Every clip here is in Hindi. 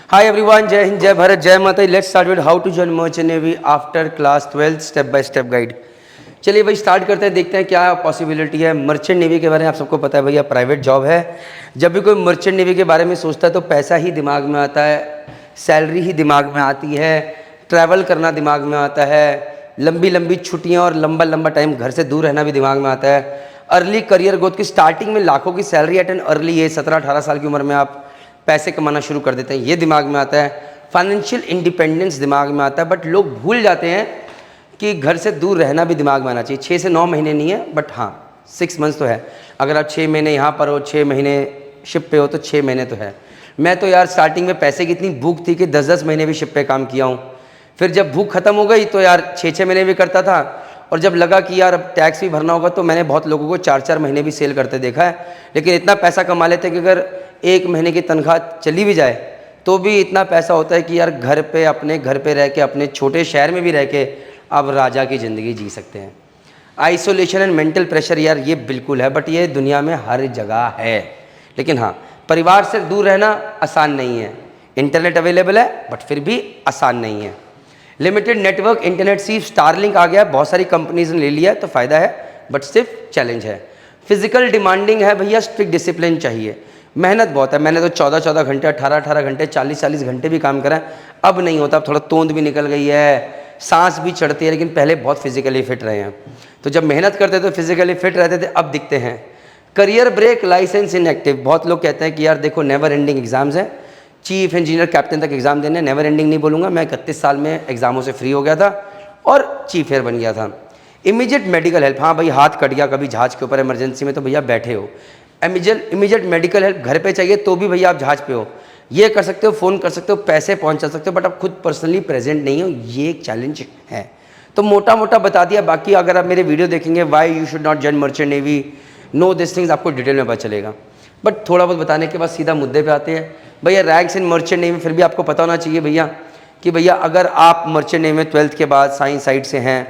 Hi everyone, Jai Hind, Jai Bharat, Jai Mata. Let's start with how to join Merchant Navy after class 12 step by step guide. चलिए भाई स्टार्ट करते हैं, देखते हैं क्या पॉसिबिलिटी है। मर्चेंट नेवी के बारे में आप सबको पता है भैया, प्राइवेट जॉब है। जब भी कोई मर्चेंट नेवी के बारे में सोचता है तो पैसा ही दिमाग में आता है, सैलरी ही दिमाग में आती है, ट्रैवल करना दिमाग में आता है, लंबी लंबी छुट्टियां और लंबा लंबा टाइम घर से दूर रहना भी दिमाग में आता है, अर्ली करियर ग्रोथ की स्टार्टिंग में लाखों की salary at an early age, 17-18 साल की उम्र में आप पैसे कमाना शुरू कर देते हैं, ये दिमाग में आता है। फाइनेंशियल इंडिपेंडेंस दिमाग में आता है, बट लोग भूल जाते हैं कि घर से दूर रहना भी दिमाग में आना चाहिए। 6 से 9 महीने नहीं है, बट हाँ 6 मंथ्स तो है। अगर आप 6 महीने यहाँ पर हो, 6 महीने शिप पे हो, तो 6 महीने तो है। मैं तो यार स्टार्टिंग में पैसे की इतनी भूख थी कि 10-10 महीने भी शिप पे काम किया हूँ। फिर जब भूख खत्म हो गई तो यार 6-6 महीने भी करता था, और जब लगा कि यार अब टैक्स भी भरना होगा तो मैंने बहुत लोगों को 4-4 महीने भी सेल करते देखा है। लेकिन इतना पैसा कमा लेते कि अगर 1 महीने की तनख्वाह चली भी जाए तो भी इतना पैसा होता है कि यार घर पे, अपने घर पे रह के, अपने छोटे शहर में भी रह के आप राजा की ज़िंदगी जी सकते हैं। आइसोलेशन एंड मेंटल प्रेशर यार ये बिल्कुल है, बट ये दुनिया में हर जगह है। लेकिन हाँ, परिवार से दूर रहना आसान नहीं है। इंटरनेट अवेलेबल है बट फिर भी आसान नहीं है। लिमिटेड नेटवर्क इंटरनेट, सिर्फ स्टारलिंक आ गया है, बहुत सारी कंपनीज ने ले लिया है तो फ़ायदा है, बट सिर्फ चैलेंज है। फिजिकल डिमांडिंग है भैया, स्ट्रिक्ट डिसिप्लिन चाहिए, मेहनत बहुत है। मैंने तो 14-14 घंटे, 18-18 घंटे, 40-40 घंटे भी काम करा है। अब नहीं होता, अब थोड़ा तोंद भी निकल गई है, सांस भी चढ़ती है, लेकिन पहले बहुत फिजिकली फिट रहे हैं। तो जब मेहनत करते थे तो फिजिकली फिट रहते थे, अब दिखते हैं। Career break, license inactive. बहुत लोग कहते हैं कि यार देखो नेवर एंडिंग एग्जाम्स हैं, चीफ इंजीनियर कैप्टन तक एग्ज़ाम देने, नेवर एंडिंग नहीं बोलूँगा मैं। 31 साल में एग्ज़ामों से फ्री हो गया था और चीफ एयर बन गया था। इमीडिएट मेडिकल हेल्प, हाँ भाई हाथ कट गया कभी जहाज़ के ऊपर इमरजेंसी में तो भैया बैठे हो, इमीडिएट मेडिकल हेल्प घर पे चाहिए तो भी भैया आप जहाज़ पे हो, ये कर सकते हो, फ़ोन कर सकते हो, पैसे पहुंचा सकते हो, बट आप खुद पर्सनली प्रेजेंट नहीं हो, ये एक चैलेंज है। तो मोटा मोटा बता दिया। बाकी अगर आप मेरे वीडियो देखेंगे why you should not join merchant navy, no this things, आपको डिटेल में पता चलेगा। बट थोड़ा बहुत बताने के बाद सीधा मुद्दे पे आते हैं। भैया रैंक्स इन मर्चेंट नेवी, फिर भी आपको पता होना चाहिए भैया कि भैया अगर आप मर्चेंट नेवी में 12th के बाद साइंस साइड से हैं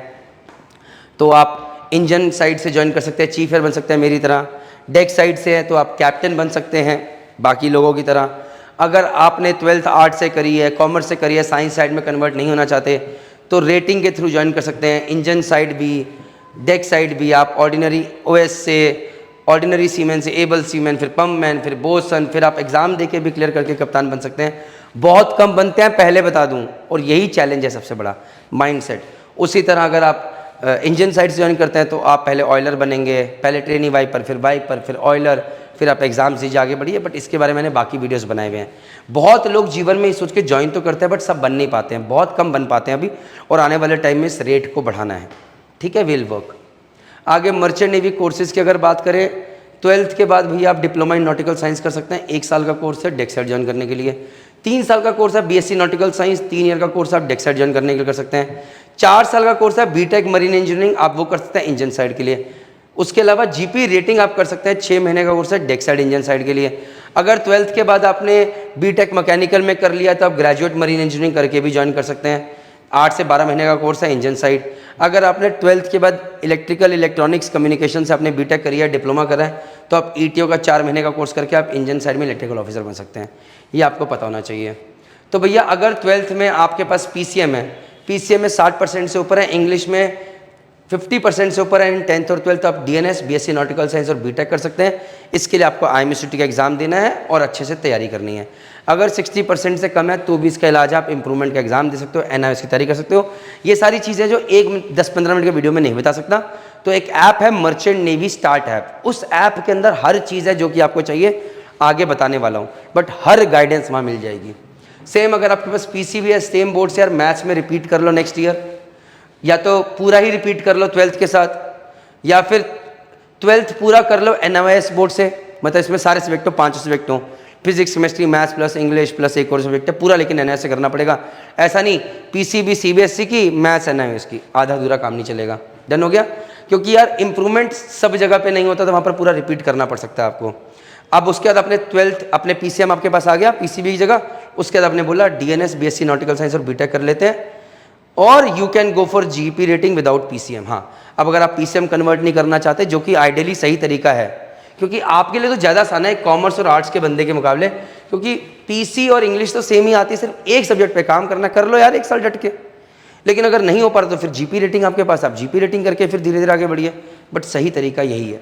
तो आप इंजन साइड से ज्वाइन कर सकते हैं, चीफ एयर बन सकते हैं मेरी तरह। डेक साइड से है तो आप कैप्टन बन सकते हैं बाकी लोगों की तरह। अगर आपने 12th आर्ट से करी है, कॉमर्स से करी है, साइंस साइड में कन्वर्ट नहीं होना चाहते तो रेटिंग के थ्रू ज्वाइन कर सकते हैं। इंजन साइड भी, डेक साइड भी। आप ऑर्डिनरी ओएस से, ऑर्डिनरी सीमैन से एबल सीमैन, फिर पम्प मैन, फिर बोसन, फिर आप एग्ज़ाम दे के भी क्लियर करके कप्तान बन सकते हैं। बहुत कम बनते हैं पहले बता दूं, और यही चैलेंज है सबसे बड़ा, माइंडसेट। उसी तरह अगर आप इंजन साइड से ज्वाइन करते हैं तो आप पहले ऑयलर बनेंगे, पहले ट्रेनी वाइपर, फिर ऑयलर, फिर आप एग्जाम दीजिए, आगे बढ़िए। बट इसके बारे में मैंने बाकी वीडियोस बनाए हुए हैं। बहुत लोग जीवन में ये सोच के ज्वाइन तो करते हैं बट सब बन नहीं पाते हैं, बहुत कम बन पाते हैं अभी, और आने वाले टाइम में इस रेट को बढ़ाना है। ठीक है, विल वर्क। आगे मर्चेंट नेवी कोर्सेज़ की अगर बात करें, 12th के बाद भैया आप डिप्लोमा इन नॉटिकल साइंस कर सकते हैं। 1 साल का कोर्स है डेक साइड ज्वाइन करने के लिए। 3 साल का कोर्स है बीएससी नॉटिकल साइंस, 3 ईयर का कोर्स आप डेक साइड ज्वाइन करने के लिए कर सकते हैं। 4 साल का कोर्स है बीटेक मरीन इंजीनियरिंग, आप वो कर सकते हैं इंजन साइड के लिए। उसके अलावा जीपी रेटिंग आप कर सकते हैं, 6 महीने का कोर्स है डेक साइड इंजन साइड के लिए। अगर 12th के बाद आपने बीटेक मैकेनिकल में कर लिया तो आप ग्रेजुएट मरीन इंजीनियरिंग करके भी ज्वाइन कर सकते हैं। 8 से 12 महीने का कोर्स है इंजन साइड। अगर आपने 12th के बाद इलेक्ट्रिकल इलेक्ट्रॉनिक्स कम्युनिकेशन से आपने बीटेक करी है, डिप्लोमा करा है, तो आप ईटीओ का 4 महीने का कोर्स करके आप इंजन साइड में इलेक्ट्रिकल ऑफिसर बन सकते हैं। ये आपको पता होना चाहिए। तो भैया अगर 12th में आपके पास पीसीएम है, पीसीएम में 60% से ऊपर है, इंग्लिश में 50% से ऊपर है इन 10th और 12th, आप डीएनएस, बीएससी नॉटिकल साइंस और बीटेक कर सकते हैं। इसके लिए आपको आईएमएससीटी का एग्ज़ाम देना है और अच्छे से तैयारी करनी है। अगर 60% से कम है तो भी इसका इलाज आप इंप्रूवमेंट का एग्ज़ाम दे सकते हो, एनआईएस की तैयारी कर सकते हो। ये सारी चीज़ें जो 10-15 मिनट के वीडियो में नहीं बता सकता। तो एक ऐप है मर्चेंट नेवी स्टार्ट ऐप, उस ऐप के अंदर हर चीज़ है जो कि आपको चाहिए, आगे बताने वाला हूँ, बट हर गाइडेंस वहाँ मिल जाएगी। सेम अगर आपके पास पीसी भी है, सेम बोर्ड से यार मैथ्स में रिपीट कर लो नेक्स्ट ईयर, या तो पूरा ही रिपीट कर लो 12th के साथ, या फिर 12th पूरा कर लो एनआईएस बोर्ड से। मतलब इसमें सारे सब्जेक्ट हो, 5 सब्जेक्ट हो, physics, chemistry, maths plus English plus एक और सब्जेक्ट है पूरा, लेकिन एनआईएस से करना पड़ेगा। ऐसा नहीं पीसीबी सीबीएसई की, मैथ्स एनआईएस की, आधा अधूरा काम नहीं चलेगा। डन हो गया? क्योंकि यार इंप्रूवमेंट सब जगह पे नहीं होता, तो वहाँ पर पूरा रिपीट करना पड़ सकता है आपको। अब उसके बाद अपने 12th, अपने पीसीएम आपके पास आ गया पीसीबी की जगह, उसके बाद आपने बोला डीएनएस, बीएससी नॉटिकल साइंस और बीटेक कर लेते हैं, और you can go for GP rating without PCM. हाँ, अब अगर आप पीसीएम कन्वर्ट नहीं करना चाहते, जो कि आइडियली सही तरीका है, क्योंकि आपके लिए तो ज़्यादा आसान है कॉमर्स और आर्ट्स के बंदे के मुकाबले, क्योंकि पीसी और इंग्लिश तो सेम ही आती है, सिर्फ एक सब्जेक्ट पे काम करना, कर लो यार 1 साल डट के। लेकिन अगर नहीं हो पा रहा तो फिर जीपी रेटिंग आपके पास, आप जीपी रेटिंग करके फिर धीरे धीरे आगे बढ़िए, बट सही तरीका यही है।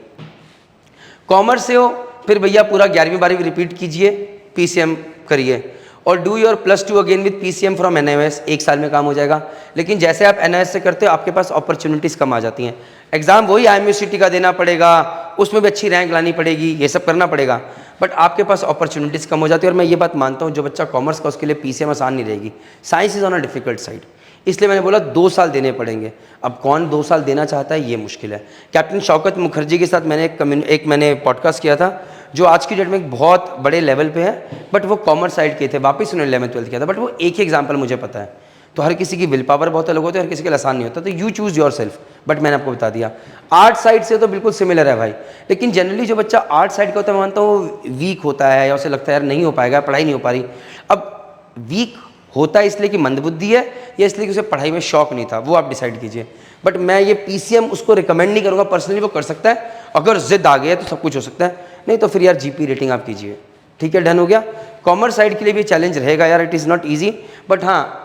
कॉमर्स से हो फिर भैया पूरा 11वीं 12वीं रिपीट कीजिए, पीसीएम करिए और do your +2 again with PCM from NIOS, 1 साल में काम हो जाएगा। लेकिन जैसे आप एनआईओएस से करते हो आपके पास अपॉर्चुनिटीज़ कम आ जाती हैं, एग्जाम वही आईएमयूसीटी का देना पड़ेगा, उसमें भी अच्छी रैंक लानी पड़ेगी, ये सब करना पड़ेगा, बट आपके पास अपॉर्चुनिटीज़ कम हो जाती है। और मैं ये बात मानता हूँ जो बच्चा कॉमर्स का उसके लिए पीसीएम आसान नहीं रहेगी, science is on a difficult side, इसलिए मैंने बोला 2 साल देने पड़ेंगे। अब कौन 2 साल देना चाहता है ये मुश्किल है। कैप्टन शौकत मुखर्जी के साथ मैंने मैंने पॉडकास्ट किया था जो आज की डेट में एक बहुत बड़े लेवल पे है, बट वो कॉमर्स साइड के थे, वापस उन्होंने 11th-12th किया था, बट वो एक ही एग्जाम्पल मुझे पता है। तो हर किसी की विल पावर बहुत अलग होती है, हर किसी के लिए आसान नहीं होता, तो you choose your self. But मैंने आपको बता दिया आर्ट साइड से तो बिल्कुल सिमिलर है भाई, लेकिन जनरली जो बच्चा आर्ट साइड का होता है मैं मानता हूँ वीक होता है या उसे लगता है यार नहीं हो पाएगा, पढ़ाई नहीं हो पा रही। अब वीक होता है इसलिए कि मंदबुद्धि है या इसलिए कि उसे पढ़ाई में शौक नहीं था, वो आप डिसाइड कीजिए। बट मैं ये पीसीएम उसको रिकमेंड नहीं करूँगा पर्सनली, वो कर सकता है, अगर जिद आ गया तो सब कुछ हो सकता है, नहीं तो फिर यार जीपी रेटिंग आप कीजिए। ठीक है, डन हो गया। कॉमर्स साइड के लिए भी चैलेंज रहेगा यार, it is not easy, but हाँ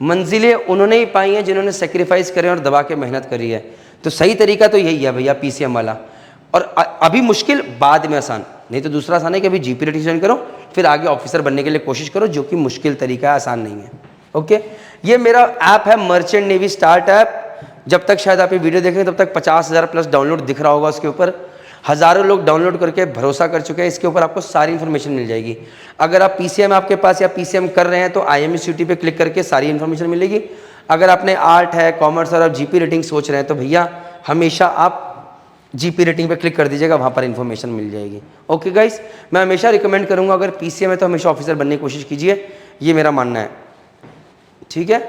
मंजिलें उन्होंने ही पाई हैं जिन्होंने सेक्रीफाइस करे और दबा के मेहनत करी है। तो सही तरीका तो यही है भैया पीसीएम वाला, और अभी मुश्किल बाद में आसान, नहीं तो दूसरा आसान है कि अभी जीपी रेटिंग ज्वाइन करो फिर आगे ऑफिसर बनने के लिए कोशिश करो, जो कि मुश्किल तरीका है, आसान नहीं है। ओके, ये मेरा ऐप है मर्चेंट नेवी स्टार्ट ऐप। जब तक शायद आप ये वीडियो देख रहे हैं तब तक 50,000+ डाउनलोड दिख रहा होगा, उसके ऊपर हज़ारों लोग डाउनलोड करके भरोसा कर चुके हैं, इसके ऊपर आपको सारी इन्फॉर्मेशन मिल जाएगी। अगर आप पीसीएम आपके पास या पीसीएम कर रहे हैं तो आईएमयूसीटी पे क्लिक करके सारी इन्फॉर्मेशन मिलेगी। अगर आपने आर्ट है, कॉमर्स और आप जीपी रेटिंग सोच रहे हैं तो भैया हमेशा आप जीपी रेटिंग पे क्लिक कर दीजिएगा, वहाँ पर इन्फॉर्मेशन मिल जाएगी। ओके गाइस, मैं हमेशा रिकमेंड करूँगा अगर पीसीएम है तो हमेशा ऑफिसर बनने की कोशिश कीजिए, ये मेरा मानना है। ठीक है,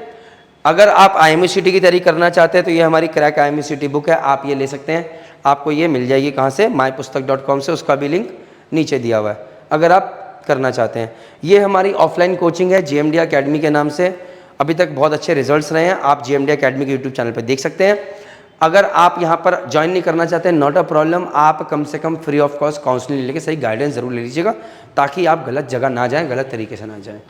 अगर आप आईएमयूसीटी की तैयारी करना चाहते हैं तो ये हमारी क्रैक आईएमयूसीटी बुक है, आप ये ले सकते हैं। आपको ये मिल जाएगी कहाँ से, mypustak.com से, उसका भी लिंक नीचे दिया हुआ है अगर आप करना चाहते हैं। ये हमारी ऑफलाइन कोचिंग है जीएमडी अकेडमी के नाम से, अभी तक बहुत अच्छे रिजल्ट्स रहे हैं, आप जीएमडी अकेडमी के यूट्यूब चैनल पर देख सकते हैं। अगर आप यहाँ पर ज्वाइन नहीं करना चाहते हैं, नॉट अ प्रॉब्लम, आप कम से कम फ्री ऑफ कॉस्ट काउंसलिंग लेके सही गाइडेंस जरूर ले लीजिएगा, ताकि आप गलत जगह ना जाएँ, गलत तरीके से ना जाएँ।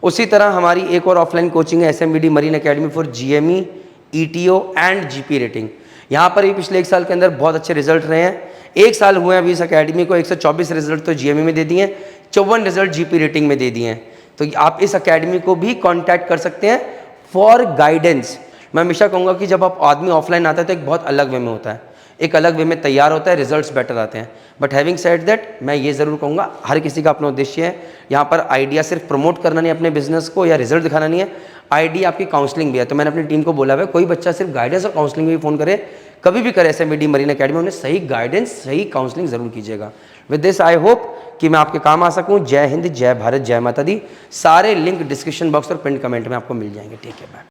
उसी तरह हमारी एक और ऑफलाइन कोचिंग है SMBD marine academy for GME, ETO and GP rating. यहाँ पर भी पिछले 1 साल के अंदर बहुत अच्छे रिजल्ट रहे हैं। 1 साल हुए अभी इस अकेडमी को, 124 रिजल्ट तो GME में दे दिए हैं, 54 रिजल्ट GP रेटिंग में दे दिए हैं। तो आप इस अकेडमी को भी कॉन्टैक्ट कर सकते हैं फॉर गाइडेंस। मैं हमेशा कहूँगा कि जब आप आदमी ऑफलाइन आता है तो एक बहुत अलग वे में होता है, एक अलग वे में तैयार होता है, रिजल्ट्स बेटर आते हैं। बट हैविंग सेड दैट, मैं ये ज़रूर कहूँगा हर किसी का अपना उद्देश्य है, यहाँ पर आइडिया सिर्फ प्रमोट करना नहीं अपने बिजनेस को या रिजल्ट दिखाना नहीं है, आइडिया आपकी काउंसलिंग भी है। तो मैंने अपनी टीम को बोला है कोई बच्चा सिर्फ गाइडेंस और काउंसलिंग में भी फ़ोन करे, कभी भी करे SMBD मरीन अकेडमी, उन्हें सही गाइडेंस सही काउंसलिंग ज़रूर कीजिएगा। विद दिस आई होप कि मैं आपके काम आ सकूँ। जय हिंद, जय भारत, जय माता दी। सारे लिंक डिस्क्रिप्शन बॉक्स और पिन कमेंट में आपको मिल जाएंगे। ठीक है, बाय।